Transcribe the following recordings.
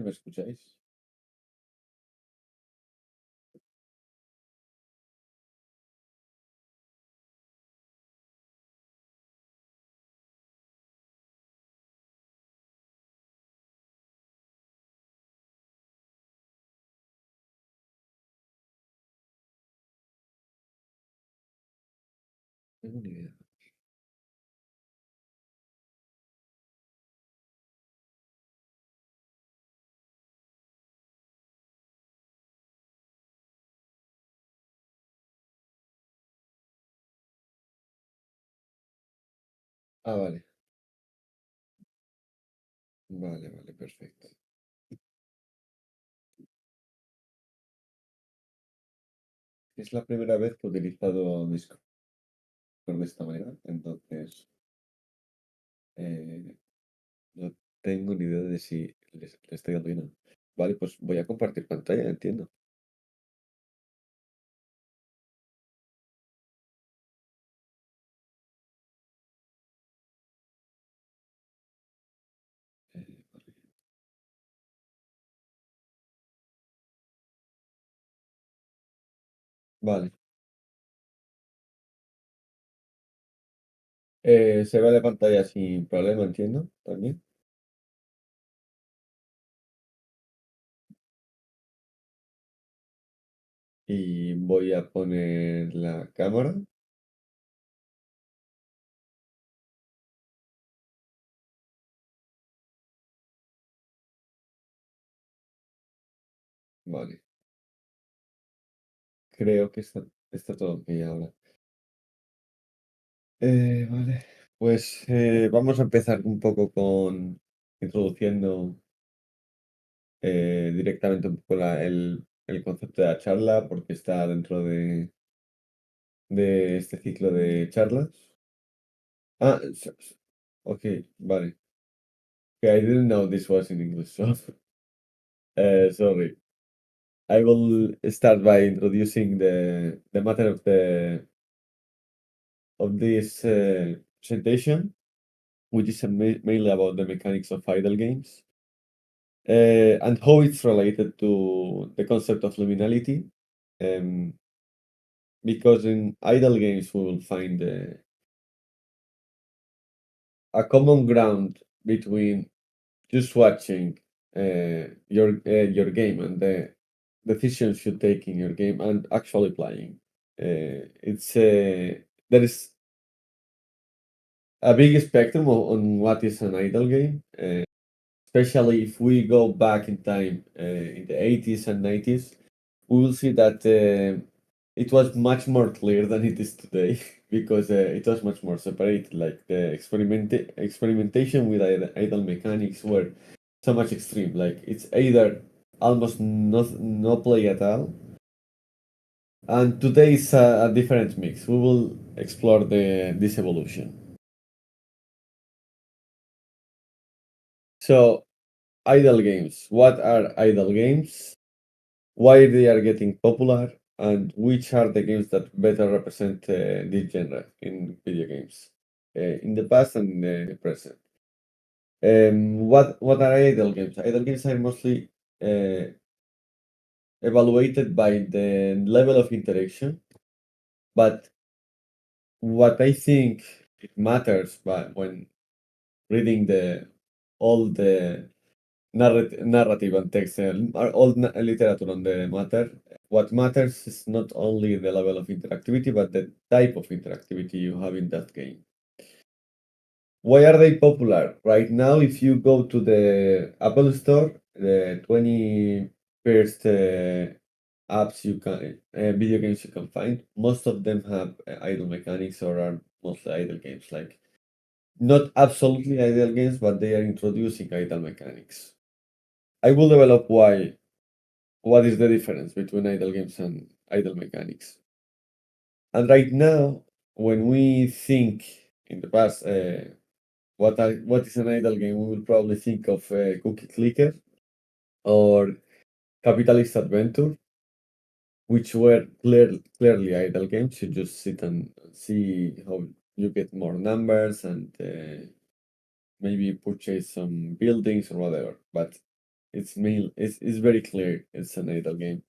¿Me escucháis? No tengo ni idea. Ah, vale. Vale, vale, perfecto. Es la primera vez que he utilizado Discord de esta manera, entonces eh, no tengo ni idea de si le estoy dando bien o no. Vale, pues voy a compartir pantalla, entiendo. Vale. Vale. Se ve la pantalla sin problema, entiendo, también. Y voy a poner la cámara. Vale. Creo que está todo ok ahora. Vale. Pues vamos a empezar un poco con introduciendo directamente un poco el concepto de la charla, porque está dentro de este ciclo de charlas. Ah, ok, vale. Okay, I didn't know this was in English, so sorry. I will start by introducing the matter of this presentation, which is mainly about the mechanics of idle games and how it's related to the concept of liminality. Um, because in idle games we will find a common ground between just watching your game and the decisions you take in your game and actually playing. It's there is a big spectrum on what is an idle game, especially if we go back in time in the 80s and 90s. We will see that it was much more clear than it is today because it was much more separated. Like the experimentation with idle mechanics were so much extreme. Like it's either almost no play at all, and today is a different mix. We will explore this evolution. So idle games. What are idle games? Why they are getting popular? And which are the games that better represent this genre in video games in the past and in the present? What are idle games? Idle games are mostly uh, evaluated by the level of interaction, but what I think it matters but when reading all the narrative and text, all literature on the matter. What matters is not only the level of interactivity, but the type of interactivity you have in that game. Why are they popular? Right now, if you go to the Apple Store, the 20 first apps you can, video games you can find, most of them have idle mechanics or are mostly idle games. Like, not absolutely idle games, but they are introducing idle mechanics. I will develop why. What is the difference between idle games and idle mechanics? And right now, when we think in the past, what is an idle game, we will probably think of Cookie Clicker or Capitalist Adventure, which were clearly idle games. You just sit and see how you get more numbers and maybe purchase some buildings or whatever. But it's very clear it's an idle game.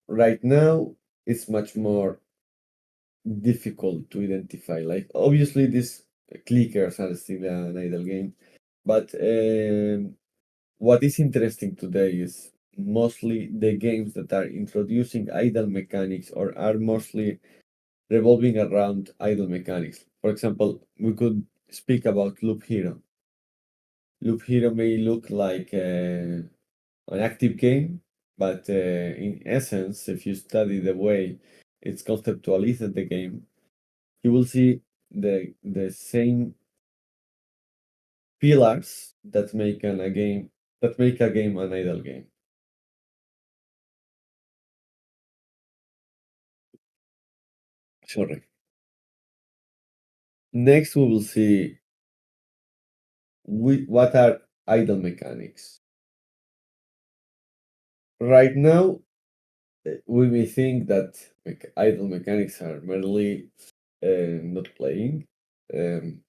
Right now, it's much more difficult to identify. Like obviously, these clickers are still an idle game, but what is interesting today is mostly the games that are introducing idle mechanics or are mostly revolving around idle mechanics. For example, we could speak about Loop Hero. Loop Hero may look like an active game, but in essence, if you study the way it's conceptualized the game, you will see the same pillars that make a game an idle game. Sorry. Next, we will see what are idle mechanics. Right now, we may think that idle mechanics are merely not playing. Um,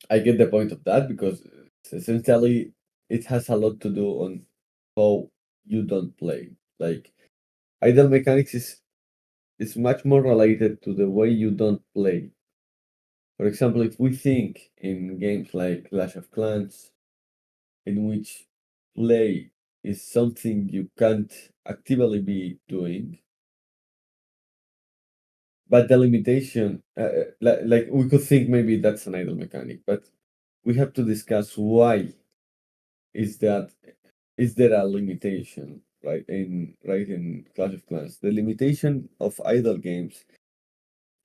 I get the point of that because essentially it has a lot to do on how you don't play. Like idle mechanics is much more related to the way you don't play. For example, if we think in games like Clash of Clans, in which play is something you can't actively be doing, but the limitation, like we could think maybe that's an idle mechanic, but we have to discuss why is that is there a limitation, right in Clash of Clans. The limitation of idle games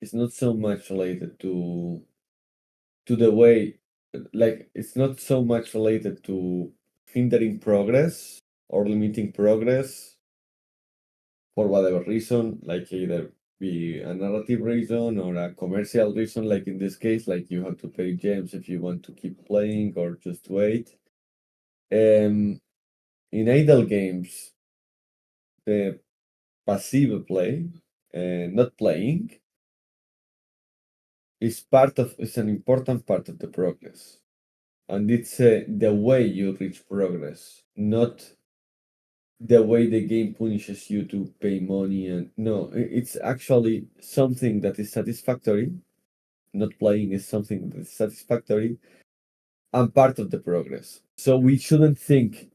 is not so much related to the way, like it's not so much related to hindering progress or limiting progress for whatever reason, like either be a narrative reason or a commercial reason, like in this case, like you have to pay gems if you want to keep playing or just wait. In idle games, the passive play, not playing, is an important part of the progress, and it's the way you reach progress, not the way the game punishes you to pay money. And no, it's actually something that is satisfactory. Not playing is something that is satisfactory and part of the progress. So we shouldn't think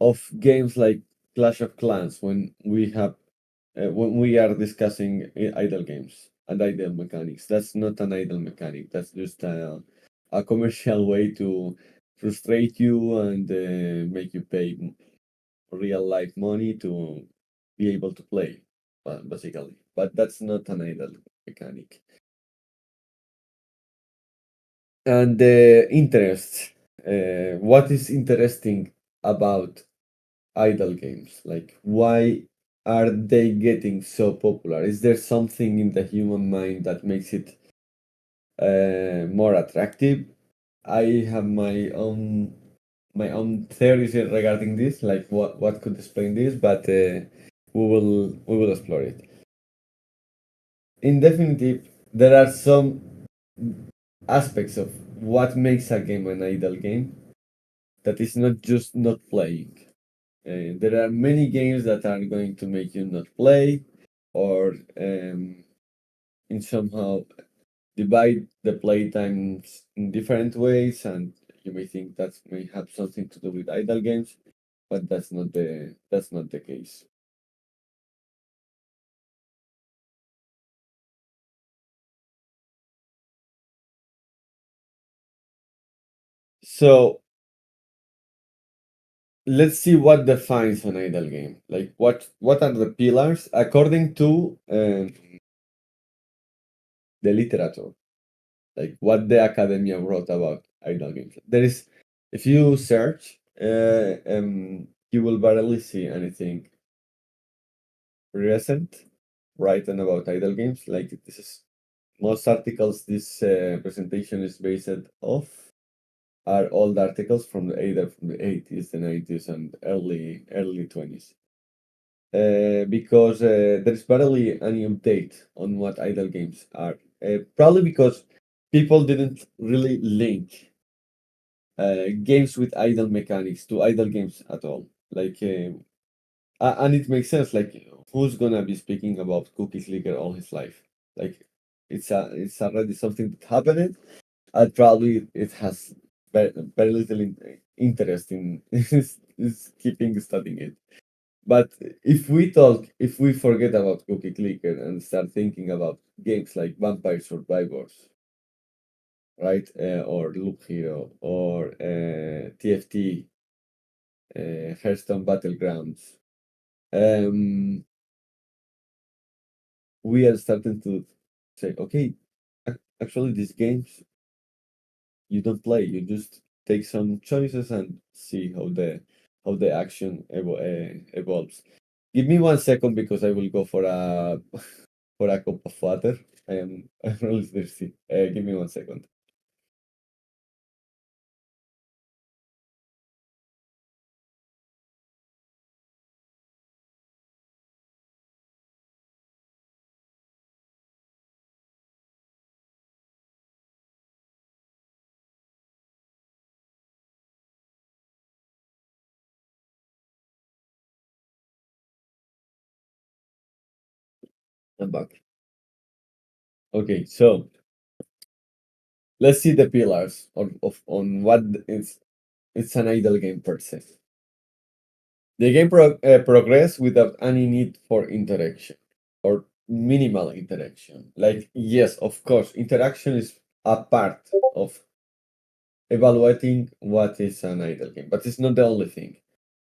of games like Clash of Clans when we are discussing idle games and idle mechanics. That's not an idle mechanic. That's just a commercial way to frustrate you and make you pay real life money to be able to play, basically. But that's not an idle mechanic. And the interest. What is interesting about idle games? Like, why are they getting so popular? Is there something in the human mind that makes it more attractive? I have my own theories regarding this, like what could explain this, but we will explore it. In definitive, there are some aspects of what makes a game an idle game that is not just not playing. There are many games that are going to make you not play or in somehow divide the play times in different ways, and you may think that may have something to do with idle games, but that's not the case. So let's see what defines an idle game. Like what are the pillars according to the literature, like what the academia wrote about idle games. There is, if you search, you will barely see anything recent written about idle games. Like this is most articles this presentation is based off are old articles either from the 80s, the 90s, and early 20s. Because there's barely any update on what idle games are. Probably because people didn't really link games with idle mechanics to idle games at all. Like, and it makes sense. Like, who's gonna be speaking about cookie clicker all his life? Like, it's already something that happened, and probably it has very little interest in is keeping studying it. But if we forget about cookie clicker and start thinking about games like Vampire Survivors, right, or Loop Hero, or TFT, Hearthstone Battlegrounds, um, we are starting to say, okay, actually, these games you don't play, you just take some choices and see how the action evolves. Give me 1 second because I will go for a for a cup of water. I'm really thirsty. Give me 1 second. I'm back. Okay, so let's see the pillars of on what it's an idle game per se. The game progress without any need for interaction or minimal interaction. Like, yes, of course, interaction is a part of evaluating what is an idle game, but it's not the only thing.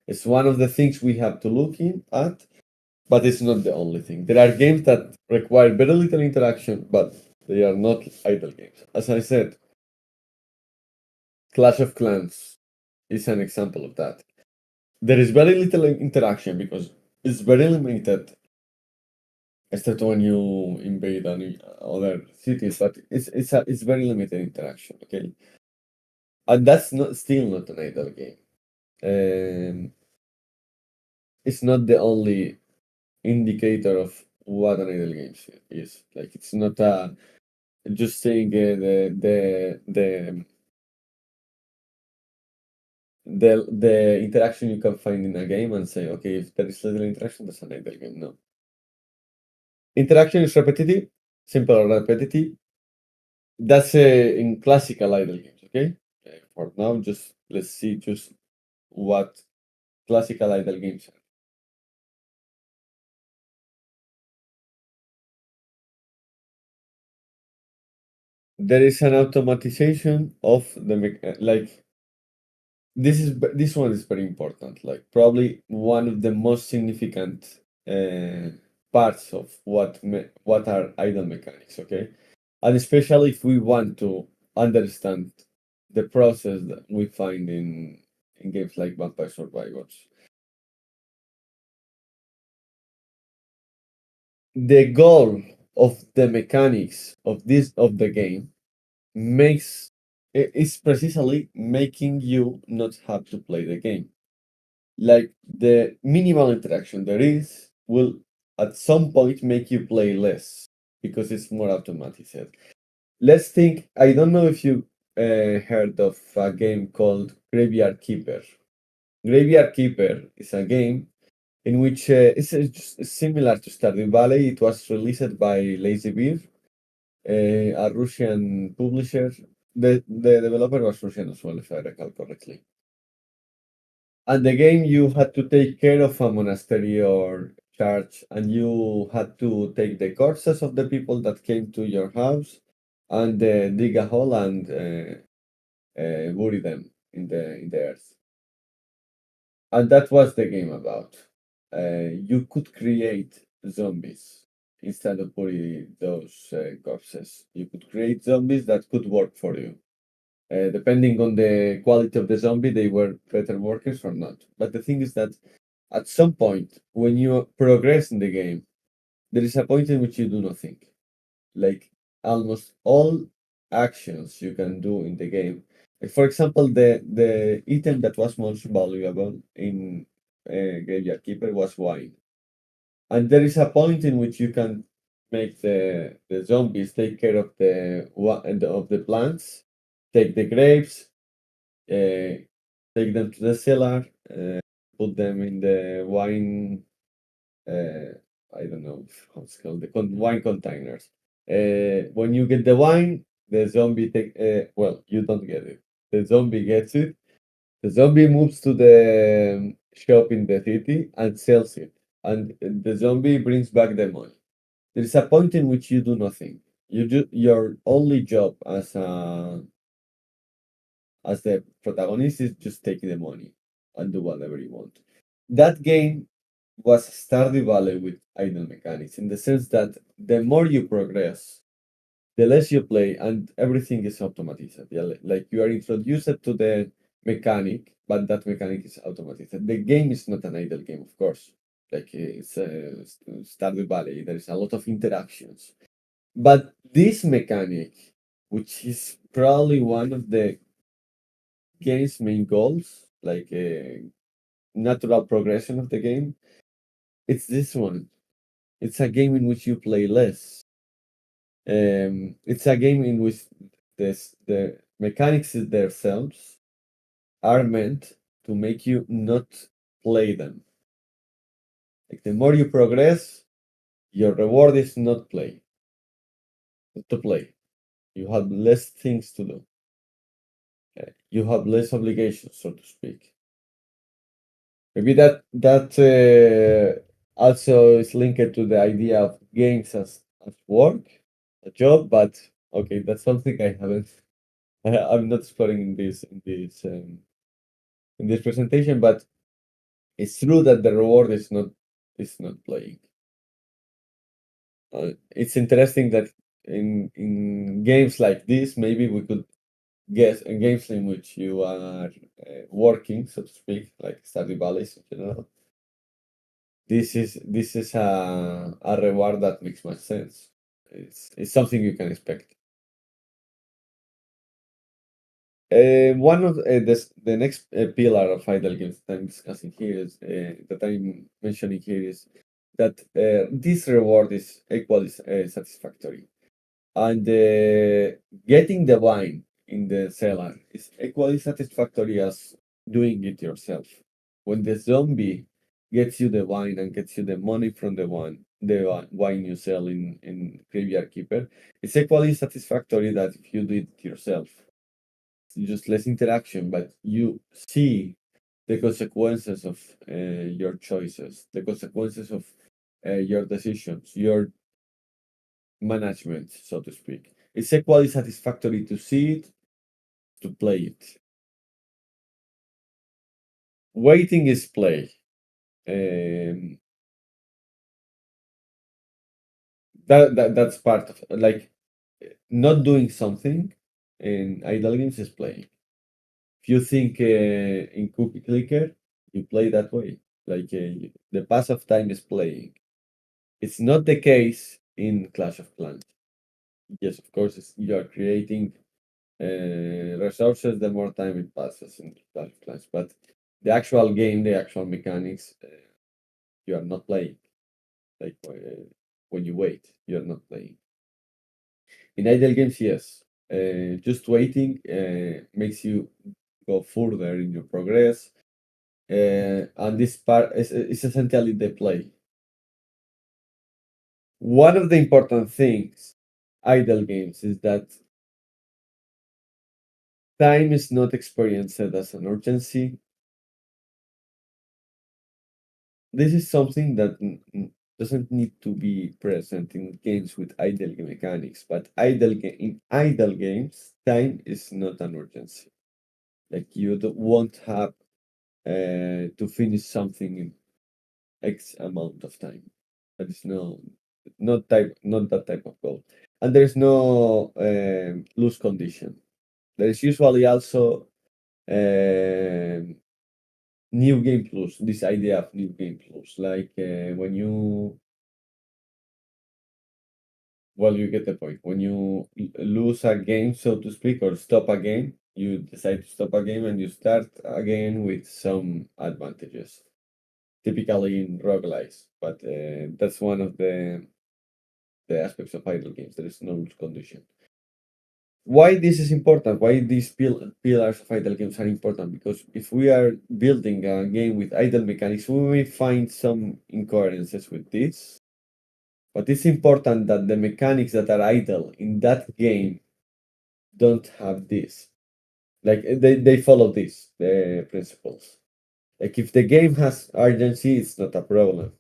It's one of the things we have to look in at, but it's not the only thing. There are games that require very little interaction, but they are not idle games. As I said, Clash of Clans is an example of that. There is very little interaction because it's very limited, except when you invade any other cities, but it's very limited interaction, okay? And that's not still not an idle game. Um, it's not the only indicator of what an idle game is. Like, it's not just saying the interaction you can find in a game and say, okay, if there is little interaction, that's an idle game. No, interaction is repetitive, simple or repetitive. That's in classical idle games. Okay, for now, just let's see just what classical idle games are. There is an automatization of the like this one is very important. Like, probably one of the most significant uh, parts of what are idle mechanics. Okay, and especially if we want to understand the process that we find in games like Vampire Survivors. The goal of the mechanics of the game makes is precisely making you not have to play the game. Like, the minimal interaction there is will at some point make you play less because it's more automatized. Let's think. I don't know if you heard of a game called Graveyard Keeper. Graveyard Keeper is a game in which it's similar to Stardew Valley. It was released by Lazy Bear, a Russian publisher. The developer was Russian as well, if I recall correctly. And the game, you had to take care of a monastery or church, and you had to take the corpses of the people that came to your house and dig a hole and bury them in the earth. And that was the game about. You could create zombies instead of bury those corpses. You could create zombies that could work for you. Depending on the quality of the zombie, they were better workers or not. But the thing is that at some point, when you progress in the game, there is a point in which you do nothing. Like, almost all actions you can do in the game. Like, for example, the item that was most valuable in Graveyard Keeper was wine. And there is a point in which you can make the zombies take care of the of the plants, take the grapes, uh, take them to the cellar, put them in the wine. Uh, I don't know how it's called, the wine containers. When you get the wine, the zombie take. Well, you don't get it. The zombie gets it. The zombie moves to the shop in the city and sells it, and the zombie brings back the money. There is a point in which you do nothing. Your only job as the protagonist is just take the money and do whatever you want. That game was Stardew Valley with idle mechanics in the sense that the more you progress, the less you play, and everything is automated. Yeah, like you are introduced to the mechanic, but that mechanic is automated. The game is not an idle game, of course. Like it's Stardew Valley, there is a lot of interactions. But this mechanic, which is probably one of the game's main goals, like a natural progression of the game, it's this one. It's a game in which you play less. It's a game in which the mechanics themselves are meant to make you not play them. Like the more you progress, your reward is not to play. You have less things to do. You have less obligations, so to speak. Maybe that also is linked to the idea of games as work, a job, but okay, that's something I haven't. I'm not exploring in this presentation, but it's true that the reward is not playing. It's interesting that in games like this, maybe we could guess in games in which you are working, so to speak, like Stardew Valley in general. This is a reward that makes much sense. It's something you can expect. One of the next pillar of idle games that I'm discussing here is that I'm mentioning here is that this reward is equally satisfactory, and getting the wine in the cellar is equally satisfactory as doing it yourself. When the zombie gets you the wine and gets you the money from the wine you sell in Graveyard Keeper, it's equally satisfactory that if you do it yourself. It's just less interaction, but you see the consequences of your choices, the consequences of your decisions, your management, so to speak. It's equally satisfactory to see it, to play it. Waiting is play. Um, that's part of like not doing something in idle games is playing. If you think in cookie clicker, you play that way. Like the pass of time is playing. It's not the case in Clash of Clans. Yes, of course, you are creating resources the more time it passes in Clash of Clans, but the actual game, the actual mechanics, you are not playing. Like when you wait, you are not playing. In idle games, yes, just waiting makes you go further in your progress, and this part is essentially the play. One of the important things idle games is that time is not experienced as an urgency. This is something that doesn't need to be present in games with idle mechanics, but in idle games, time is not an urgency. Like you won't have to finish something in X amount of time. That is not that type of goal, and there is no lose condition. There is usually also um, new game plus. This idea of new game plus, like when you well, you get the point. When you lose a game, so to speak, or stop a game, you decide to stop a game and you start again with some advantages, typically in roguelikes. But that's one of the aspects of idle games. There is no condition. why this is important, why these pillars of idle games are important, because if we are building a game with idle mechanics, we may find some incoherences with this. But it's important that the mechanics that are idle in that game don't have this. Like they follow this the principles. Like if the game has urgency, it's not a problem.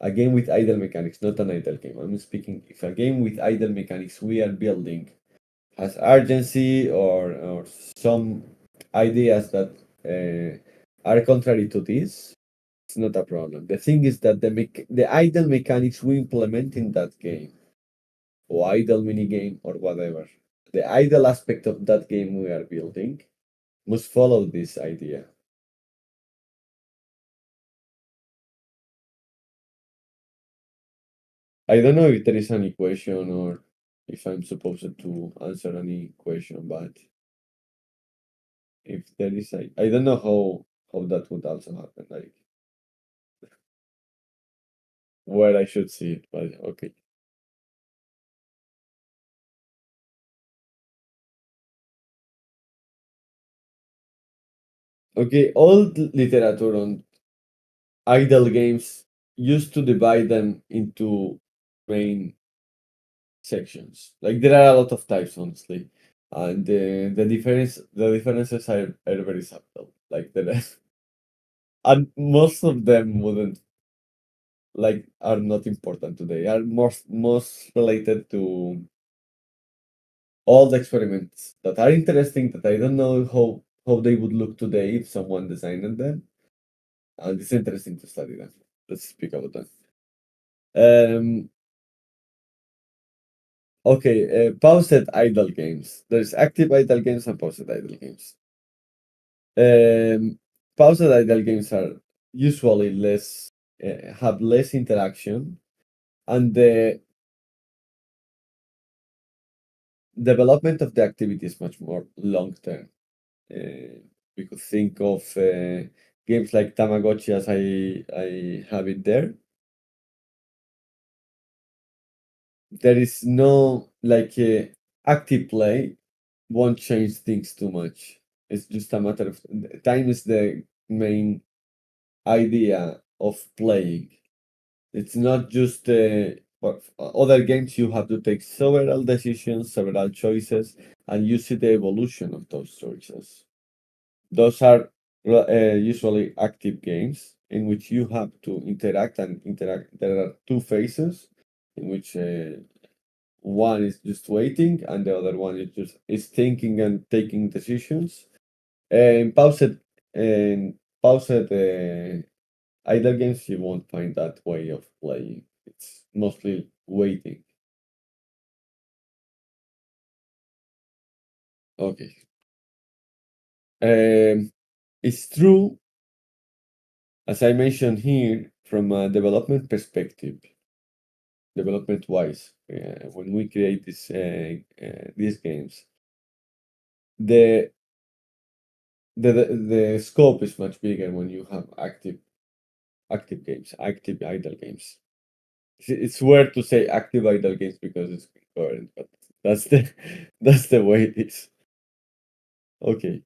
A game with idle mechanics, not an idle game. I'm speaking if a game with idle mechanics we are building has urgency or some ideas that are contrary to this, it's not a problem. The thing is that the idle mechanics we implement in that game, or idle mini game or whatever, the idle aspect of that game we are building must follow this idea. I don't know if there is any question or if I'm supposed to answer any question, but if there is, I don't know how that would also happen, like where I should see it, but okay. Okay, old literature on idle games used to divide them into main sections. Like there are a lot of types, honestly, and the differences are very subtle. Like the and most of them wouldn't like are not important today. Are most related to all the experiments that are interesting that I don't know how they would look today if someone designed them, and it's interesting to study them. Let's speak about that. Um, okay, paused idle games. There's active idle games and paused idle games. Um, Paused idle games are usually less have less interaction, and the development of the activity is much more long term. We could think of games like Tamagotchi as I have it there. There is no like active play won't change things too much. It's just a matter of time is the main idea of playing. It's not just but other games you have to take several decisions, several choices, and you see the evolution of those choices. Those are usually active games in which you have to interact and interact. There are two phases in which one is just waiting and the other one is thinking and taking decisions. And paused idle games, you won't find that way of playing. It's mostly waiting. Okay. It's true, as I mentioned here, from a development perspective, development wise, when we create these games, the, the scope is much bigger when you have active games, active idle games. It's weird to say active idle games because it's concurrent, but that's the that's the way it is. Okay.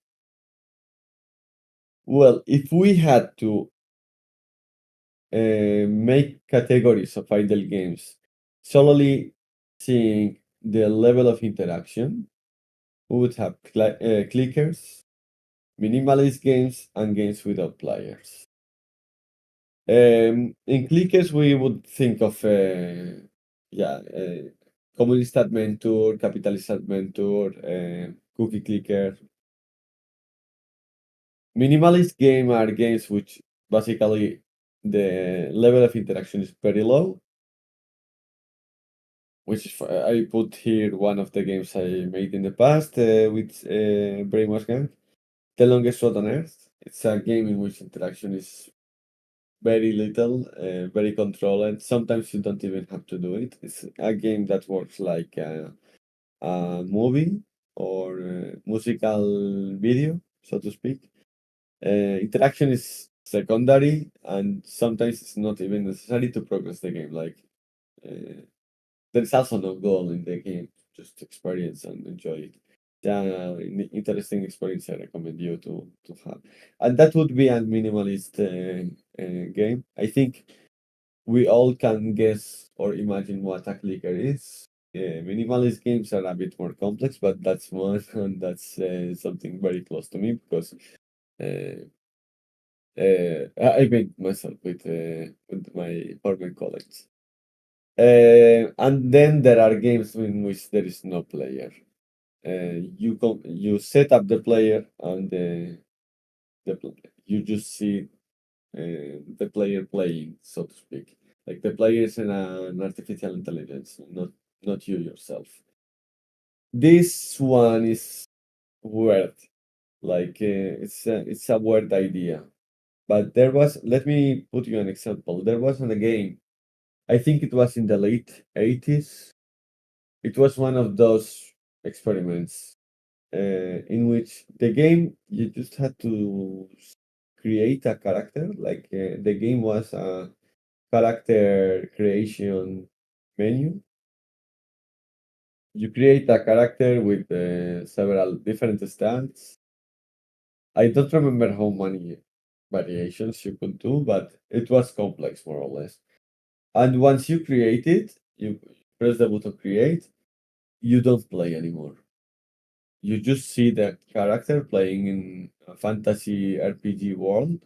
Well, if we had to make categories of idle games solely seeing the level of interaction, we would have clickers, minimalist games, and games without players. In clickers, we would think of yeah, communist adventure, capitalist adventure, cookie clicker. Minimalist game are games which basically the level of interaction is very low. Which is, I put here one of the games I made in the past with Brainwash Gang, The Longest Road on Earth. It's a game in which interaction is very little, very controlled. Sometimes you don't even have to do it. It's a game that works like a movie or musical video, so to speak. Interaction is secondary, and sometimes it's not even necessary to progress the game. Like, there's also no goal in the game. just experience and enjoy it. Yeah, an interesting experience I recommend you to have. And that would be a minimalist game. I think we all can guess or imagine what a clicker is. Minimalist games are a bit more complex, but that's one, and that's something very close to me because uh, I made myself with my former colleagues. And then there are games in which there is no player. You set up the player and you just see the player playing, so to speak. Like the player is an artificial intelligence, not you yourself. This one is weird. Like it's a weird idea. But there was, let me put you an example. There was a game. I think it was in the late 80s. It was one of those experiments in which the game you just had to create a character. Like the game was a character creation menu. You create a character with several different stats. I don't remember how many variations you could do, but it was complex more or less. And once you create it, you press the button create, you don't play anymore. You just see the character playing in a fantasy RPG world,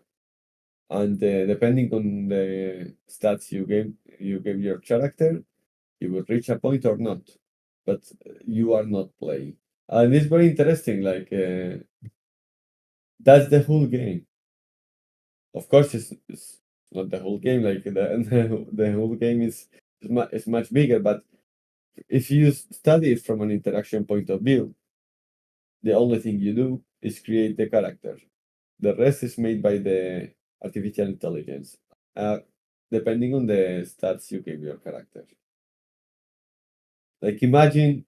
and depending on the stats you gave your character, you will reach a point or not, but you are not playing. And it's very interesting. Like that's the whole game. Of course, it's not the whole game. Like the whole game is much bigger. But if you study it from an interaction point of view, the only thing you do is create the character. The rest is made by the artificial intelligence, uh, depending on the stats you give your character. Like you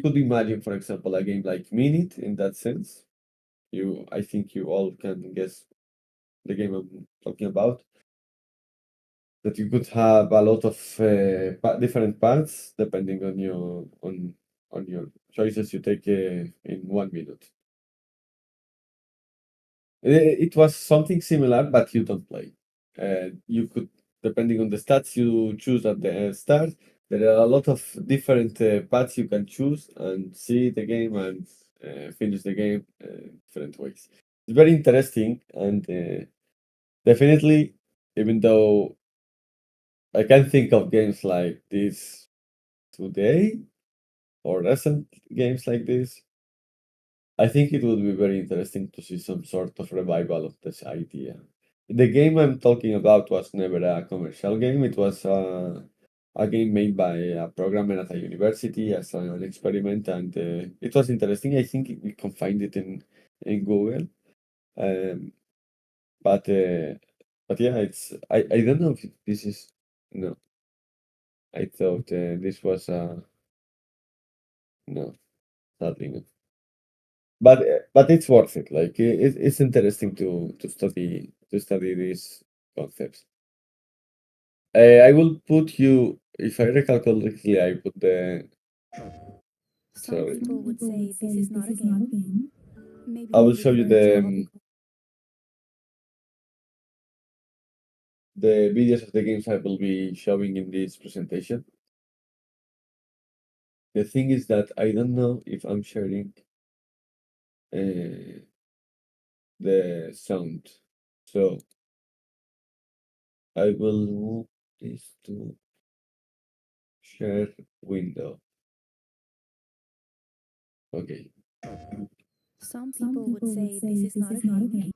could imagine, for example, a game like Minute in that sense. I think you all can guess the game I'm talking about. That you could have a lot of different paths depending on your choices you take in 1 minute. It was something similar, but you don't play. You could, depending on the stats you choose at the start, there are a lot of different paths you can choose and see the game and finish the game different ways. It's very interesting and definitely, even though I can't think of games like this today or recent games like this, I think it would be very interesting to see some sort of revival of this idea. The game I'm talking about was never a commercial game. It was a game made by a programmer at a university as an experiment, and it was interesting. I think we can find it in Google. Um, but uh, but yeah, I don't know if this is no. I thought this was no, sadly no. But it's worth it. Like it's interesting to study these concepts. I will put you, if I recall correctly, I put the Some sorry. people would say this is not a game. Maybe I they will show you prefer to call it. the videos of the games I will be showing in this presentation. The thing is that I don't know if I'm sharing uh, the sound, so I will move this to share window. Okay. Some people would say this is not a game.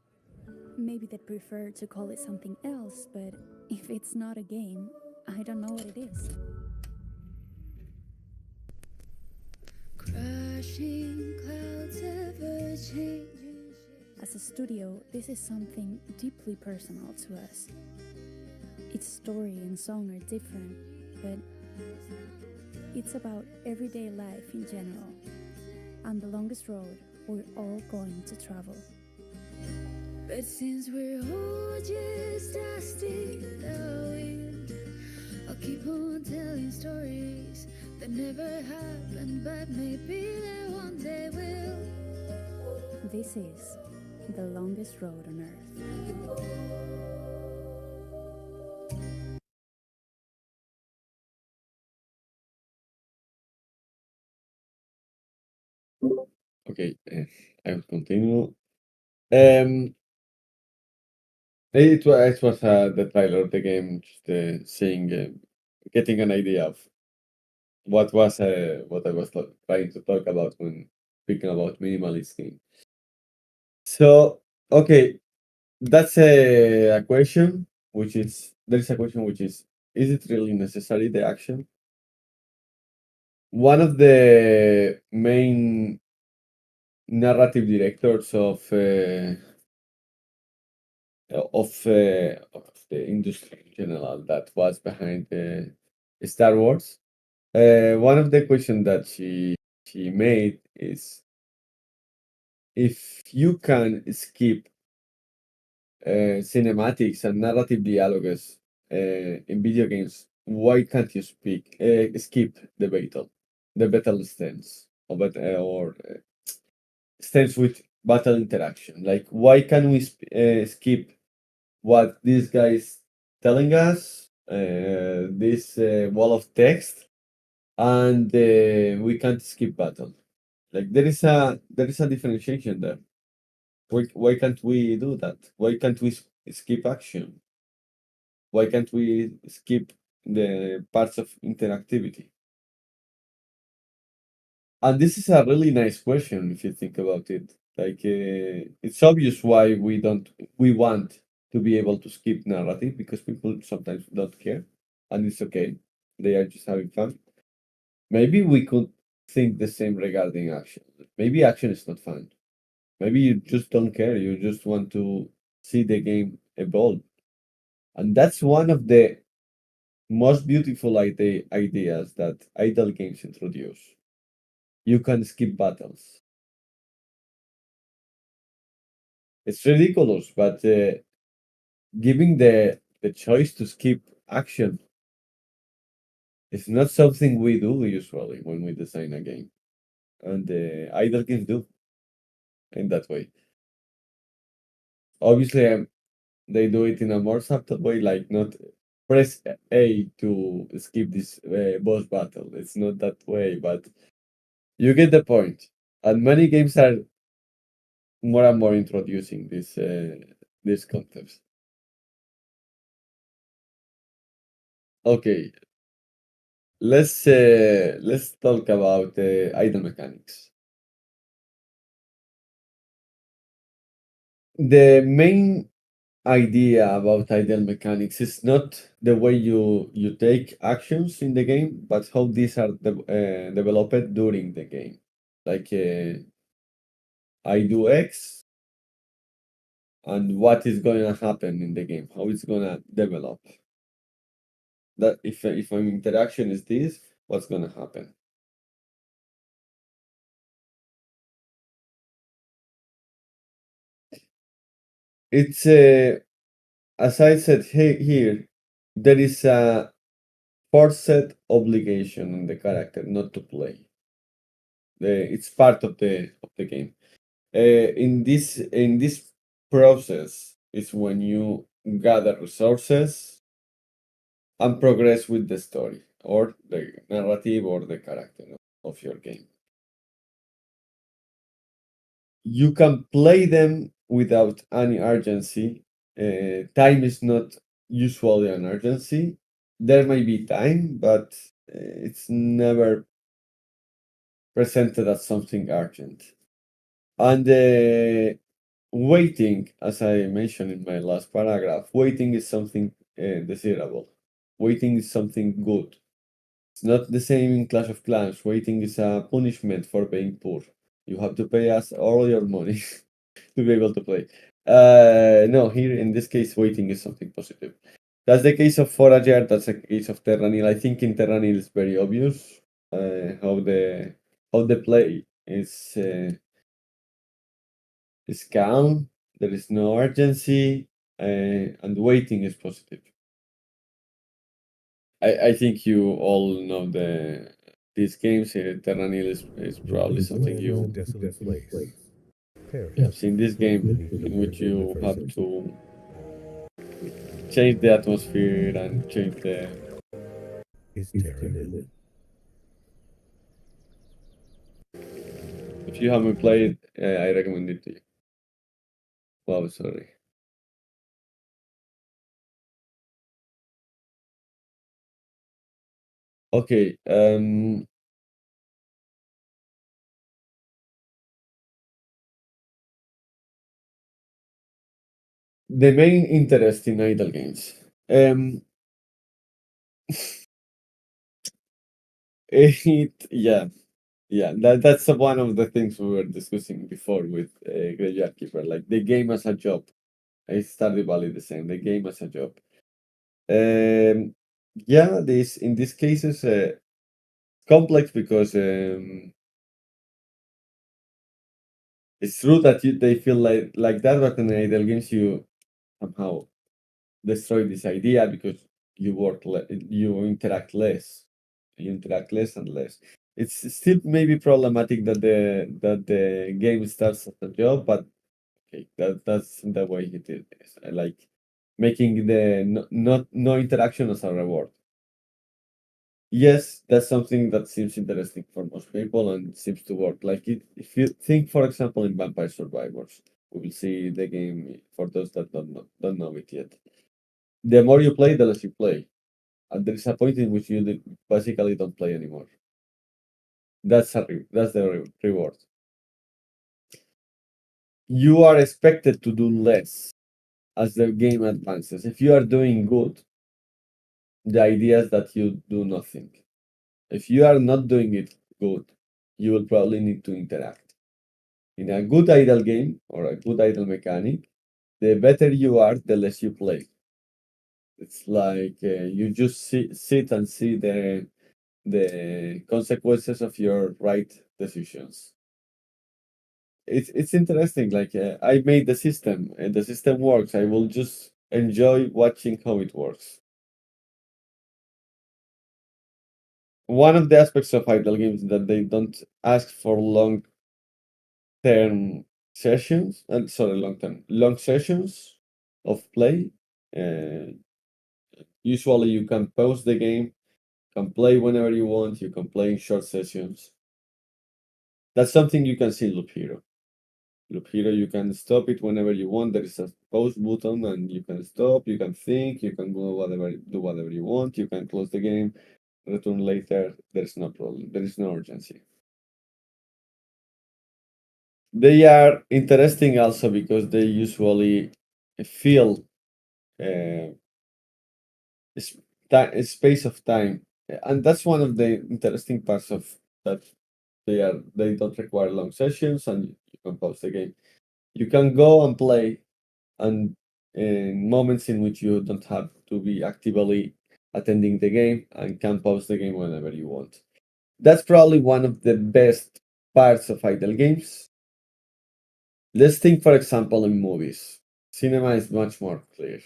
Maybe they prefer to call it something else, but if it's not a game, I don't know what it is. Crashing clouds ever changing. As a studio, this is something deeply personal to us. Its story and song are different, but it's about everyday life in general. And the longest road we're all going to travel. But since we're all just dusty in the wind, I'll keep on telling stories that never happened, but maybe they one day will. This is the longest road on earth. Okay, I will continue. Um, it was the trailer of the game, just seeing, getting an idea of what I was trying to talk about when speaking about minimalist game. So, okay, that's a question which is there is a question which is it really necessary the action? One of the main narrative directors of the industry in general that was behind Star Wars. One of the questions that she made is if you can skip cinematics and narrative dialogues in video games, why can't you skip the battle stance or stance with battle interaction? Like, why can we skip what this guy is telling us? This wall of text, and we can't skip battle. Like there is a differentiation there. Why can't we do that? Why can't we skip action? Why can't we skip the parts of interactivity? And this is a really nice question if you think about it. Like it's obvious why we want to be able to skip narrative because people sometimes don't care, and it's okay. They are just having fun. Maybe we could think the same regarding action. Maybe action is not fun. Maybe you just don't care. You just want to see the game evolve. And that's one of the most beautiful ideas that idle games introduce. You can skip battles. It's ridiculous, but giving the choice to skip action is not something we do usually when we design a game. And idle games do in that way. Obviously, they do it in a more subtle way, like not press A to skip this boss battle. It's not that way, but you get the point. And many games are more and more introducing these concepts. Okay, let's talk about idle mechanics. The main idea about idle mechanics is not the way you take actions in the game, but how these are developed during the game. Like I do X, and what is going to happen in the game, how it's going to develop. That if an interaction is this, what's going to happen? It's as I said here, there is a forced obligation on the character not to play. It's part of the game. In this process is when you gather resources and progress with the story or the narrative or the character of your game. You can play them without any urgency. Time is not usually an urgency. There may be time, but it's never presented as something urgent. And waiting, as I mentioned in my last paragraph, waiting is something desirable. Waiting is something good. It's not the same in Clash of Clans. Waiting is a punishment for being poor. You have to pay us all your money to be able to play. No, here in this case, waiting is something positive. That's the case of Forager. That's the case of Terranil. I think in Terranil it's very obvious how the play is calm. There is no urgency, and waiting is positive. I think you all know these games. Terranil is probably something you have seen. This game in which you have to change the atmosphere and change the. If you haven't played, I recommend it to you. Wow, sorry. Okay. The main interest in idle games. Yeah, yeah. That's one of the things we were discussing before with Graveyard Keeper. Like the game as a job. I started Valley the same. The game as a job. Um, yeah, this in these cases complex because it's true that they feel like that, but in idle games you somehow destroy this idea because you interact less. You interact less and less. It's still maybe problematic that the game starts as a job, but okay, that's the way it is. I like making the no interaction as a reward. Yes, that's something that seems interesting for most people and seems to work. Like if you think, for example, in Vampire Survivors, we will see the game for those that don't know it yet. The more you play, the less you play, and there is a point in which you basically don't play anymore. That's the reward. You are expected to do less as the game advances. If you are doing good, the idea is that you do nothing. If you are not doing it good, you will probably need to interact. In a good idle game or a good idle mechanic, the better you are, the less you play. It's like you just sit and see the consequences of your right decisions. It's interesting. Like I made the system, and the system works. I will just enjoy watching how it works. One of the aspects of idle games is that they don't ask for long-term sessions, and sorry, long sessions of play. Uh, Usually, you can pause the game, can play whenever you want. You can play in short sessions. That's something you can see in Loop Hero. Look here, you can stop it whenever you want. There is a pause button, and you can stop. You can think. You can do whatever you want. You can close the game, return later. There is no problem. There is no urgency. They are interesting also because they usually fill uh, a space of time, and that's one of the interesting parts of that. They don't require long sessions, and you can pause the game. You can go and play and in moments in which you don't have to be actively attending the game and can pause the game whenever you want. That's probably one of the best parts of idle games. Let's think, for example, in movies. Cinema is much more clear.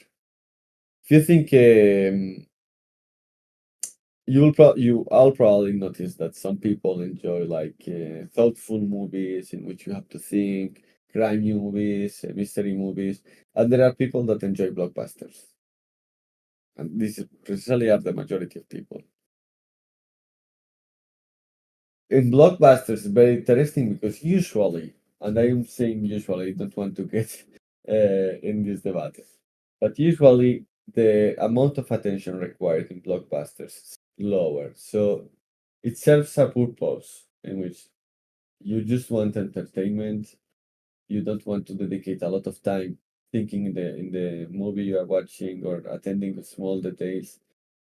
If you think you all probably notice that some people enjoy like thoughtful movies in which you have to think, crime movies, mystery movies, and there are people that enjoy blockbusters. And this is precisely are the majority of people. In blockbusters, it's very interesting because usually, and I am saying usually, I don't want to get in this debate, but usually the amount of attention required in blockbusters is lower. So it serves a purpose in which you just want entertainment. You don't want to dedicate a lot of time thinking in the movie you are watching or attending the small details.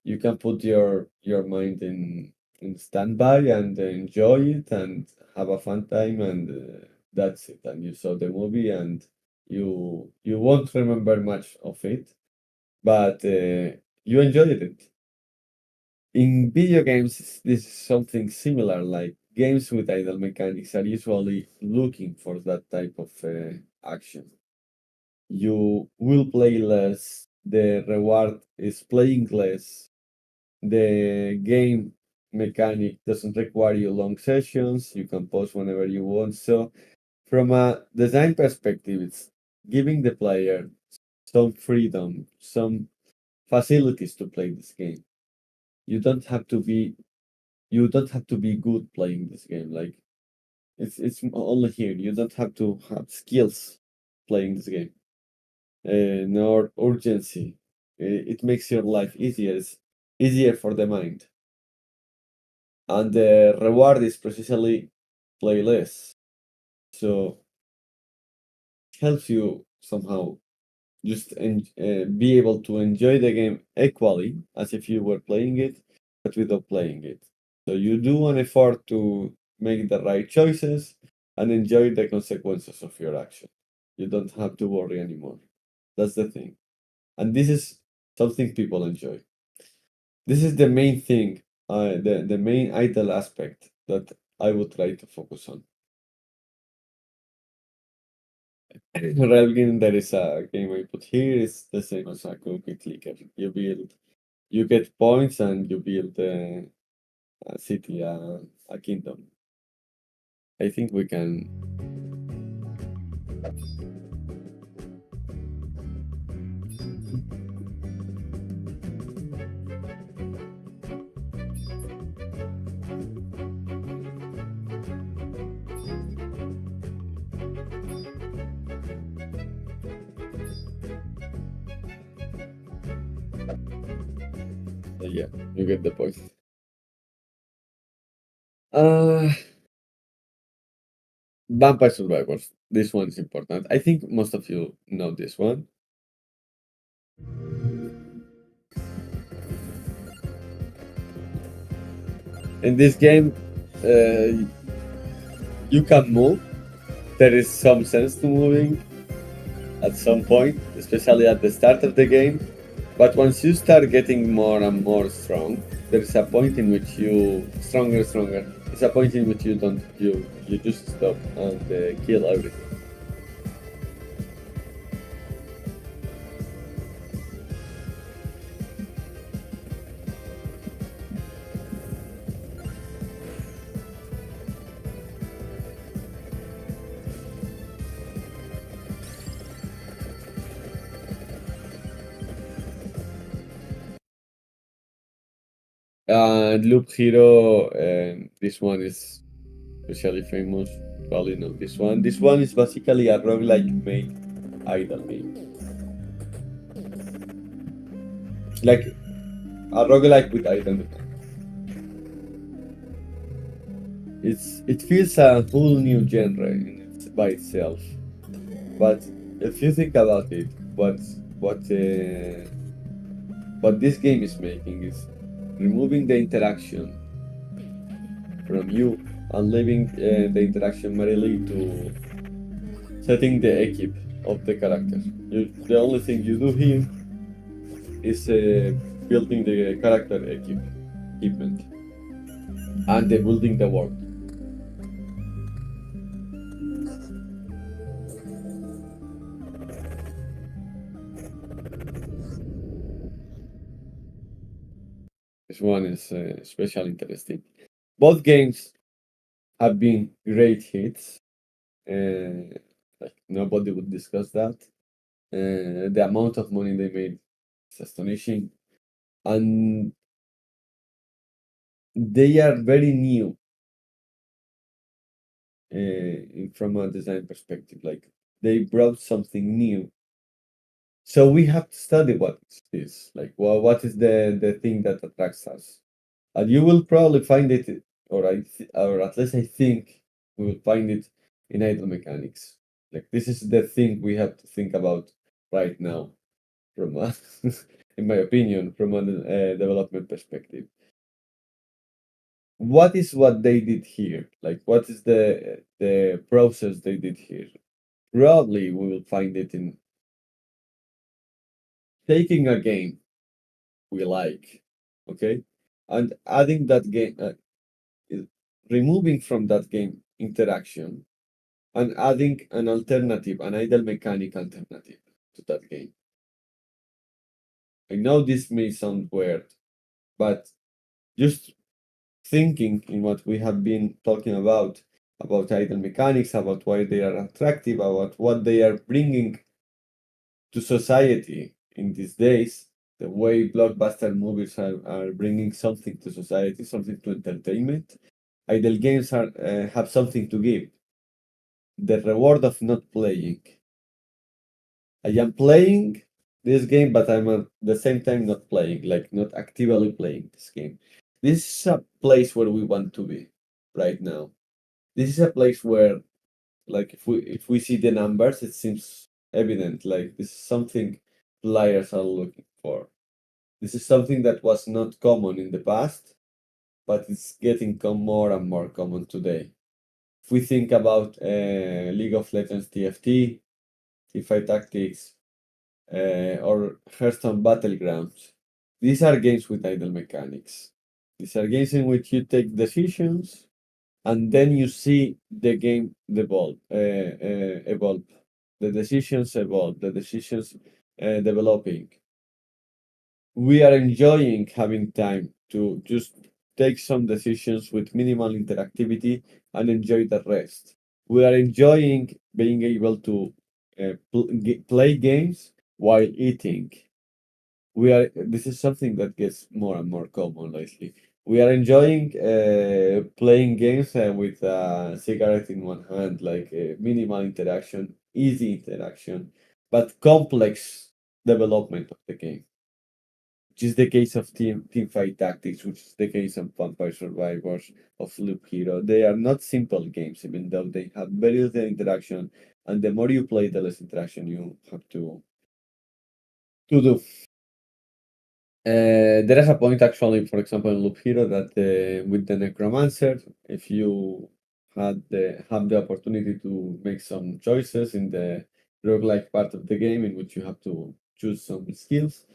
You can put your mind in standby and enjoy it and have a fun time, and that's it. And you saw the movie and you won't remember much of it, but you enjoyed it. In video games, this is something similar. Like games with idle mechanics are usually looking for that type of action. You will play less. The reward is playing less. The game mechanic doesn't require you long sessions. You can pause whenever you want. So, from a design perspective, it's giving the player some freedom, some facilities to play this game. You don't have to be you don't have to be good playing this game. Like it's only here. You don't have to have skills playing this game, nor urgency. It makes your life easier. It's easier for the mind, and the reward is precisely play less. So it helps you somehow just be able to enjoy the game equally as if you were playing it, but without playing it. So you do an effort to make the right choices and enjoy the consequences of your action. You don't have to worry anymore. That's the thing. And this is something people enjoy. This is the main thing, the main idle aspect that I would try to focus on. Rather than there is a game I put here, it's the same as a cookie clicker. You get points and you build a city, a kingdom. I think we can. Yeah, you get the point. Uh, Vampire Survivors. This one's important. I think most of you know this one. In this game, uh, you can move. There is some sense to moving at some point, especially at the start of the game. But once you start getting more and more strong, there is a point in which you stronger. There's a point in which you don't you just stop and kill everything. And Loop Hero, this one is especially famous. Probably know this one. This one is basically a roguelike made idle game. Like a roguelike with idle. It feels a whole new genre by itself. But if you think about it, what what this game is making is removing the interaction from you and leaving the interaction merely to setting the equip of the character. The only thing you do here is building the character equipment and the building the world. This one is especially interesting. Both games have been great hits. Like nobody would discuss that. The amount of money they made is astonishing, and they are very new from a design perspective. Like they brought something new, so we have to study what is this. Like, well, what is the thing that attracts us? And you will probably find it, or at least I think we will find it in idle mechanics. Like this is the thing we have to think about right now, from a, in my opinion, from a development perspective. What they did here? Like what is the process they did here? Probably we will find it in taking a game we like, okay, and adding that game, removing from that game interaction and adding an alternative, an idle mechanic alternative to that game. I know this may sound weird, But just thinking in what we have been talking about idle mechanics, about why they are attractive, about what they are bringing to society in these days, the way blockbuster movies are bringing something to society, something to entertainment. Idle games have something to give. The reward of not playing. I am playing this game, but I'm at the same time not playing, like not actively playing this game. This is a place where we want to be right now. This is a place where, like, if we see the numbers, it seems evident. Like this is something players are looking for. This is something that was not common in the past, but it's getting more and more common today. If we think about League of Legends TFT, Teamfight Tactics, or Hearthstone Battlegrounds. These are games with idle mechanics. These are games in which you take decisions and then you see the game evolve. The decisions evolve, the decisions developing. We are enjoying having time to just take some decisions with minimal interactivity and enjoy the rest. We are enjoying being able to play games while eating. This is something that gets more and more common lately. We are enjoying playing games with a cigarette in one hand, like minimal interaction, easy interaction, but complex development of the game, which is the case of team fight tactics, which is the case of Vampire Survivors, of Loop Hero. They are not simple games, even though they have very little interaction, and the more you play, the less interaction you have to do. There is a point actually, for example, in Loop Hero that with the Necromancer, if you have the opportunity to make some choices in the roguelike part of the game in which you have to choose some skills,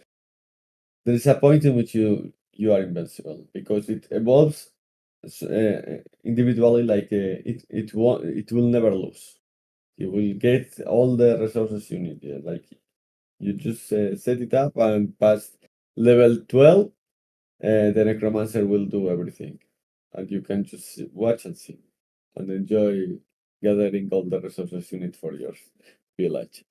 there is a point in which you are invincible because it evolves individually. Like it will never lose. You will get all the resources you need. Yeah, like you just set it up and past level 12, the necromancer will do everything, and you can just watch and see and enjoy gathering all the resources you need for your village.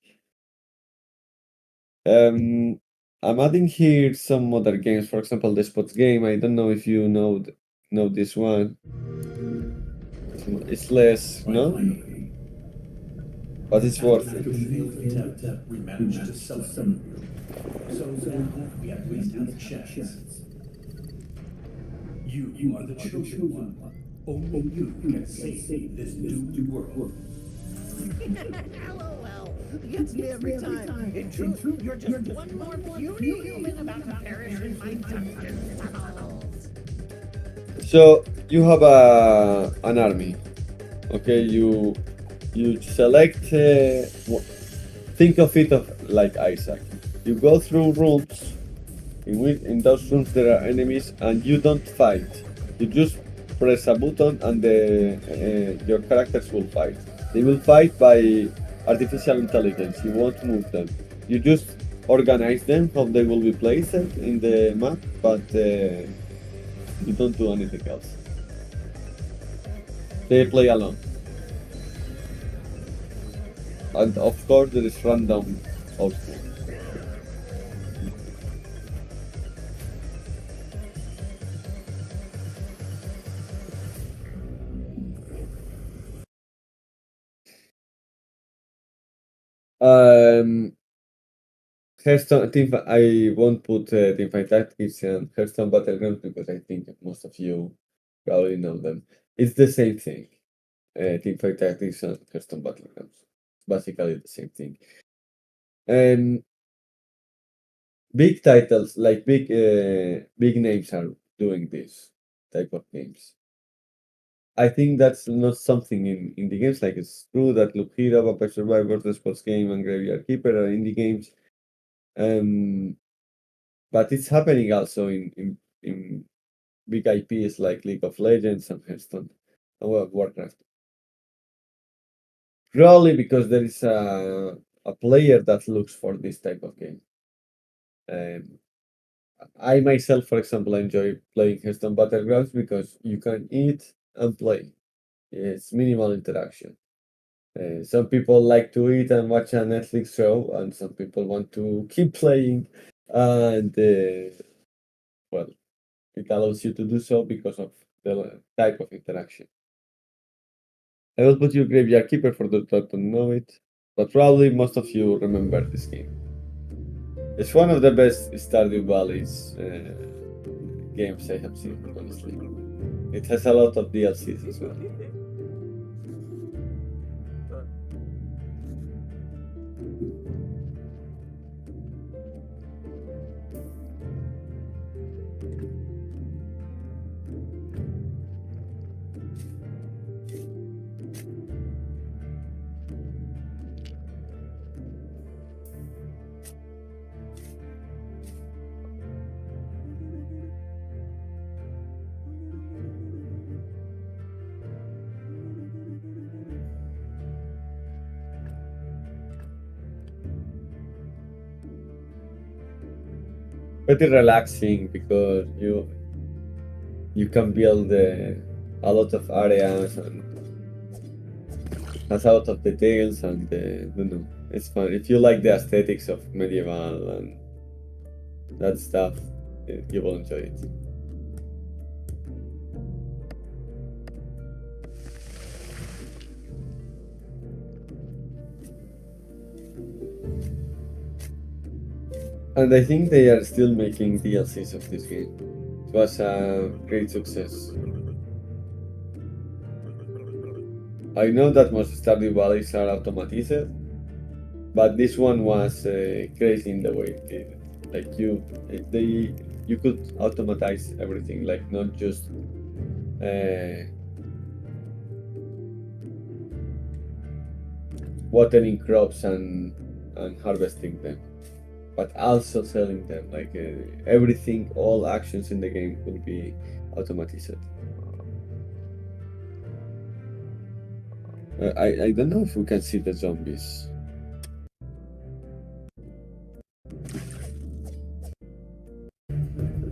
I'm adding here some other games, for example, the sports game. I don't know if you know this one. It's less, no, but it's worth it. We managed to sell it. So now we at least have a chance. You are the chosen one. Only you can save this doomed world. LOL. Gets me every time. In truth, you're just one more puny human about to perish in my dungeon tunnels. So you have an army. Okay, you select. Think of it like Isaac. You go through rooms. In those rooms there are enemies, and you don't fight. You just press a button, and your characters will fight. They will fight by artificial intelligence. You won't move them. You just organize them how they will be placed in the map, but you don't do anything else. They play alone. And of course, there is random output. Um, I won't put Teamfight Tactics and Hearthstone Battlegrounds because I think most of you probably know them. It's the same thing. Teamfight Tactics and Hearthstone Battlegrounds. Basically the same thing. Big titles, like big names are doing this type of games. I think that's not something in the games. Like it's true that Loop Hero, Vampire Survivors, the sports game, and Graveyard Keeper are indie games. But it's happening also in big IPs like League of Legends and Hearthstone and World of Warcraft. Probably because there is a player that looks for this type of game. Um, I myself, for example, enjoy playing Hearthstone Battlegrounds because you can eat and play. It's minimal interaction. Some people like to eat and watch a Netflix show, and some people want to keep playing. And well, it allows you to do so because of the type of interaction. I will put you Graveyard Keeper for those that don't know it, but probably most of you remember this game. It's one of the best Stardew Valley's games I have seen, honestly. It has a lot of DLCs as well. Pretty relaxing because you can build a lot of areas and has a lot of details and don't know, it's fun. If you like the aesthetics of medieval and that stuff, you will enjoy it. And I think they are still making DLCs of this game. It was a great success. I know that most Stardew Valleys are automatized, but this one was crazy in the way it did. Like you could automatize everything, like not just watering crops and harvesting them, but also selling them. Like everything, all actions in the game could be automatized. I don't know if we can see the zombies.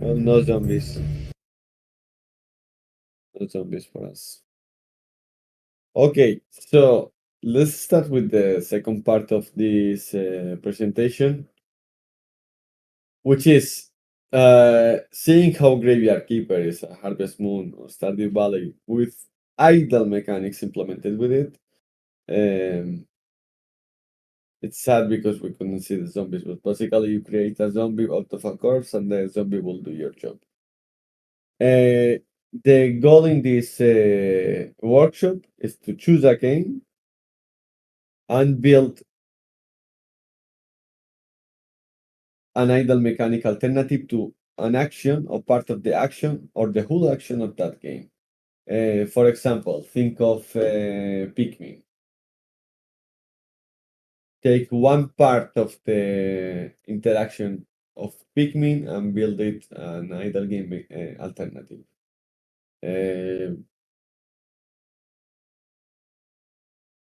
Well, no zombies. No zombies for us. Okay, so let's start with the second part of this presentation, which is seeing how Graveyard Keeper is a Harvest Moon or Stardew Valley with idle mechanics implemented with it. It's sad because we couldn't see the zombies, but basically you create a zombie out of a corpse and the zombie will do your job. The goal in this workshop is to choose a game and build an idle mechanic alternative to an action or part of the action or the whole action of that game. For example, think of Pikmin. Take one part of the interaction of Pikmin and build it an idle game alternative.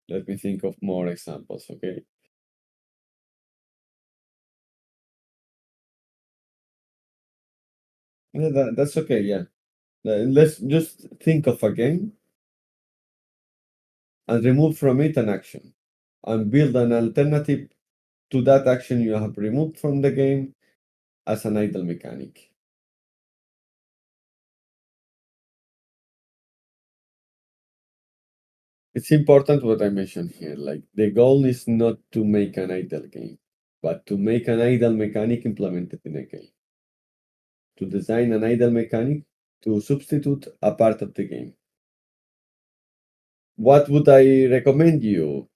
Let me think of more examples, okay? Yeah, that's okay, yeah. Let's just think of a game and remove from it an action and build an alternative to that action you have removed from the game as an idle mechanic. It's important what I mentioned here, like the goal is not to make an idle game, but to make an idle mechanic implemented in a game. To design an idle mechanic to substitute a part of the game. What would I recommend you?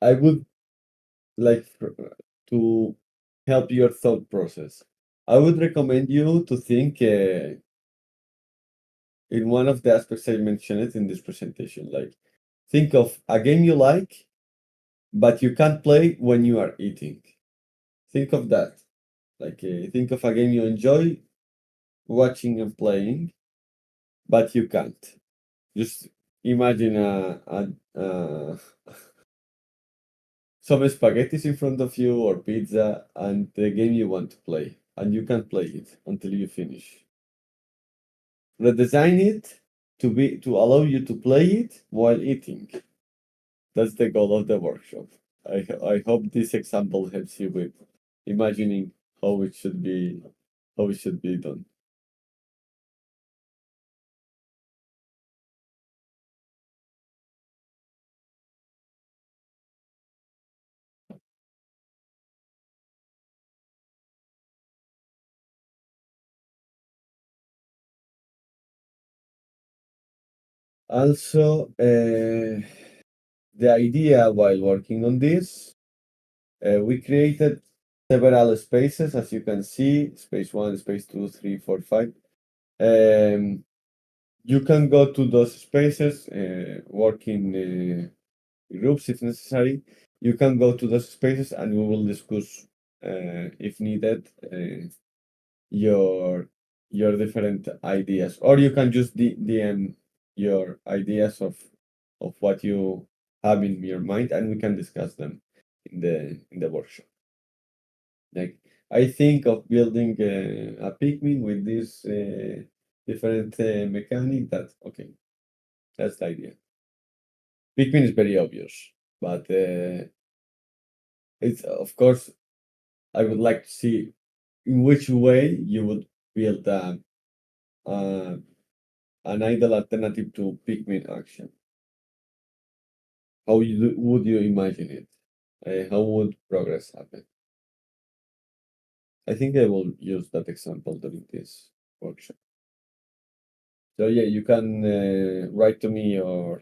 I would like to help your thought process. I would recommend you to think in one of the aspects I mentioned in this presentation. Like, think of a game you like, but you can't play when you are eating. Think of that. Like, think of a game you enjoy watching and playing, but you can't. Just imagine some spaghettis in front of you or pizza and the game you want to play. and you can play it until you finish. Redesign it to allow you to play it while eating. That's the goal of the workshop. I hope this example helps you with imagining how it should be done. Also, the idea while working on this, we created several spaces, as you can see, space 1, space 2, 3, 4, 5. You can go to those spaces, work in groups if necessary. You can go to those spaces and we will discuss, if needed, your different ideas, or you can just DM your ideas of what you have in your mind, and we can discuss them in the workshop. Like, I think of building a Pikmin with this different mechanic. That okay, that's the idea. Pikmin is very obvious, but it's of course I would like to see in which way you would build uh, an idle alternative to Pikmin action. How would you imagine it? How would progress happen? I think I will use that example during this workshop. So yeah, you can write to me your